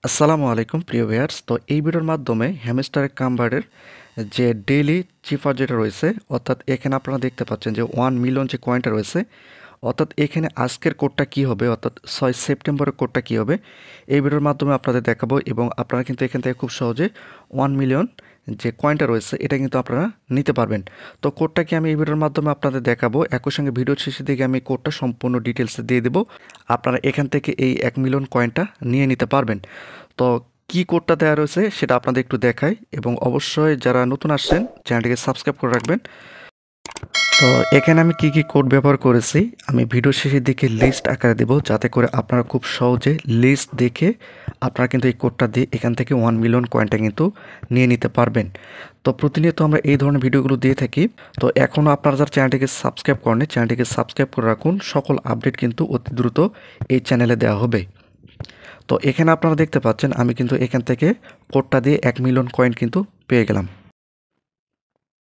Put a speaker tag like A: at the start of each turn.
A: আসসালামু আলাইকুম প্রিয় ভিউয়ার্স। তো এই ভিডিওর মাধ্যমে হ্যামস্টার কামবারের যে ডেইলি চিফার যেটা রয়েছে, অর্থাৎ এখানে আপনারা দেখতে পাচ্ছেন যে 1 মিলিয়ন যে কয়েনটা রয়েছে, অর্থাৎ এখানে আজকের কোডটা কী হবে, অর্থাৎ 6 সেপ্টেম্বরের কোডটা কী হবে, এই ভিডিওর মাধ্যমে আপনাদের দেখাবো। এবং আপনারা কিন্তু এখান থেকে খুব সহজে 1 মিলিয়ন যে কয়েনটা রয়েছে এটা কিন্তু আপনারা নিতে পারবেন। তো কোডটা কি আমি এই ভিডিওর মাধ্যমে আপনাদের দেখাবো, একই সঙ্গে ভিডিওর শেষে দিকে আমি কোডটা সম্পূর্ণ ডিটেলসে দিয়ে দেবো। আপনারা এখান থেকে এই 1 মিলিয়ন কয়েনটা নিয়ে নিতে পারবেন। তো কি কোডটা দেওয়া রয়েছে সেটা আপনাদের একটু দেখাই, এবং অবশ্যই যারা নতুন আসছেন চ্যানেলটিকে সাবস্ক্রাইব করে রাখবেন। তো এখানে আমি কি কোড ব্যবহার করেছি আমি ভিডিও শেষের দিকে লিস্ট আকারে দেব, যাতে করে আপনারা খুব সহজে লিস্ট দেখে আপনারা কিন্তু এই কোডটা দিয়ে এখান থেকে 1 মিলিয়ন কয়েনটা কিন্তু নিয়ে নিতে পারবেন। তো প্রতিনিয়ত আমরা এই ধরনের ভিডিওগুলো দিয়ে থাকি। তো এখনও আপনারা যারা চ্যানেলটিকে সাবস্ক্রাইব করেন, চ্যানেলটিকে সাবস্ক্রাইব করে রাখুন। সকল আপডেট কিন্তু অতি দ্রুত এই চ্যানেলে দেওয়া হবে। তো এখানে আপনারা দেখতে পাচ্ছেন আমি কিন্তু এখান থেকে কোডটা দিয়ে 1 মিলিয়ন কয়েন কিন্তু পেয়ে গেলাম।